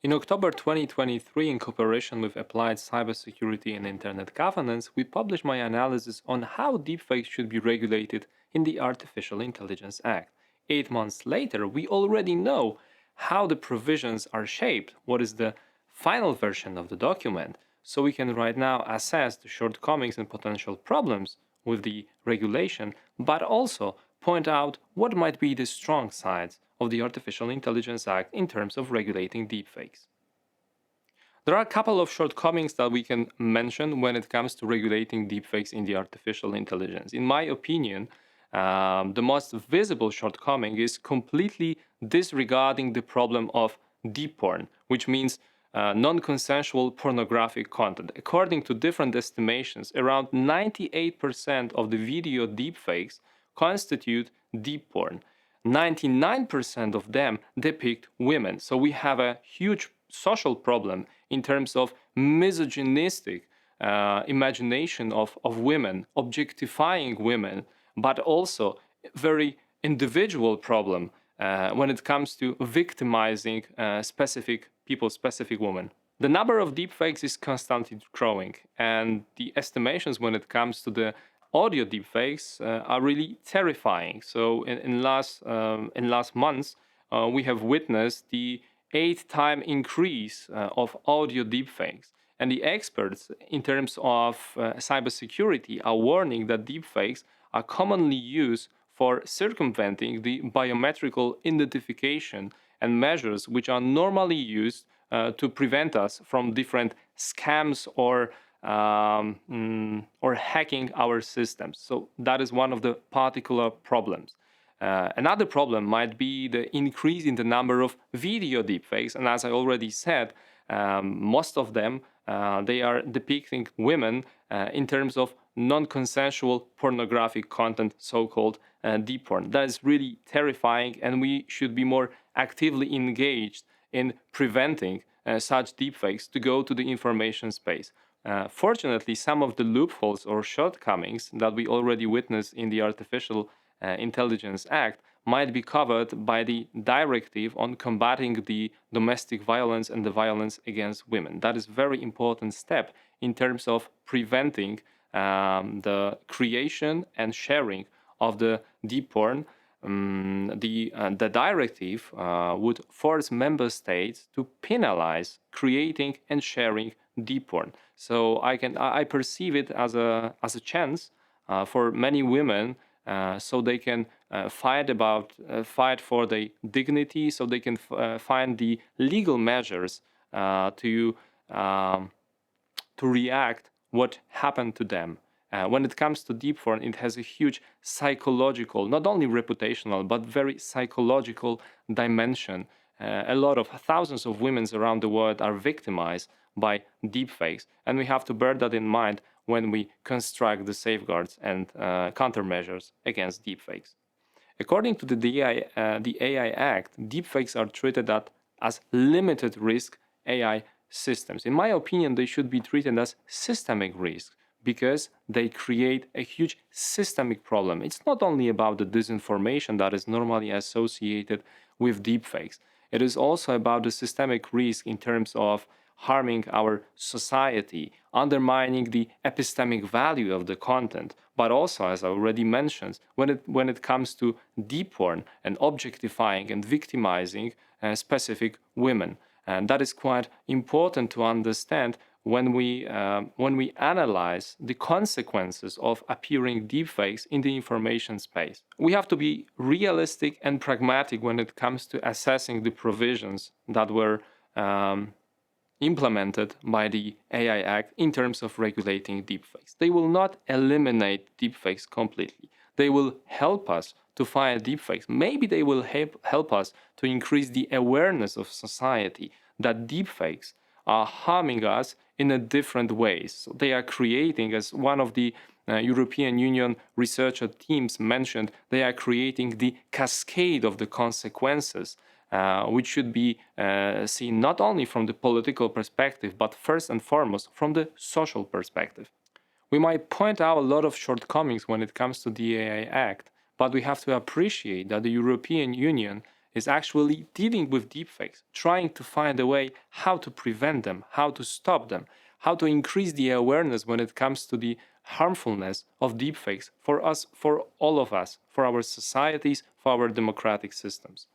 In October 2023, in cooperation with Applied Cybersecurity and Internet Governance, we published my analysis on how deepfakes should be regulated in the Artificial Intelligence Act. 8 months later, we already know how the provisions are shaped, what is the final version of the document, so we can right now assess the shortcomings and potential problems with the regulation, but also point out what might be the strong sides of the Artificial Intelligence Act in terms of regulating deepfakes. There are a couple of shortcomings that we can mention when it comes to regulating deepfakes in the artificial intelligence. In my opinion, the most visible shortcoming is completely disregarding the problem of deep porn, which means non-consensual pornographic content. According to different estimations, around 98% of the video deepfakes constitute deep porn. 99% of them depict women. So we have a huge social problem in terms of misogynistic imagination of women, objectifying women, but also very individual problem when it comes to victimizing specific people, specific women. The number of deepfakes is constantly growing, and the estimations when it comes to the audio deepfakes are really terrifying. So in last months, we have witnessed the 8-time increase of audio deepfakes. And the experts in terms of cybersecurity are warning that deepfakes are commonly used for circumventing the biometrical identification and measures which are normally used to prevent us from different scams or hacking our systems. So that is one of the particular problems. Another problem might be the increase in the number of video deepfakes, and as I already said, most of them they are depicting women in terms of non-consensual pornographic content, so-called deep porn. That is really terrifying, and we should be more actively engaged in preventing such deepfakes to go to the information space. Fortunately, some of the loopholes or shortcomings that we already witnessed in the Artificial Intelligence Act might be covered by the directive on combating the domestic violence and the violence against women. That is a very important step in terms of preventing the creation and sharing of the deep porn. The directive would force member states to penalize creating and sharing deep porn. So I perceive it as a chance for many women, so they can fight for their dignity, so they can find the legal measures to react what happened to them. When it comes to deep porn, it has a huge psychological, not only reputational, but very psychological dimension. A lot of thousands of women around the world are victimized by deepfakes, and we have to bear that in mind when we construct the safeguards and countermeasures against deepfakes. According to the AI Act, deepfakes are treated as limited risk AI systems. In my opinion, they should be treated as systemic risks because they create a huge systemic problem. It's not only about the disinformation that is normally associated with deepfakes. It is also about the systemic risk in terms of harming our society, undermining the epistemic value of the content, but also, as I already mentioned, when it comes to deep porn and objectifying and victimizing specific women. And that is quite important to understand when we analyze the consequences of appearing deepfakes in the information space. We have to be realistic and pragmatic when it comes to assessing the provisions that were implemented by the AI Act in terms of regulating deepfakes. They will not eliminate deepfakes completely. They will help us to find deepfakes. Maybe they will help us to increase the awareness of society that deepfakes are harming us in a different ways. So they are creating, as one of the European Union researcher teams mentioned, they are creating the cascade of the consequences, which should be seen not only from the political perspective, but first and foremost from the social perspective. We might point out a lot of shortcomings when it comes to the AI Act, but we have to appreciate that the European Union is actually dealing with deepfakes, trying to find a way how to prevent them, how to stop them, how to increase the awareness when it comes to the harmfulness of deepfakes for us, for all of us, for our societies, for our democratic systems.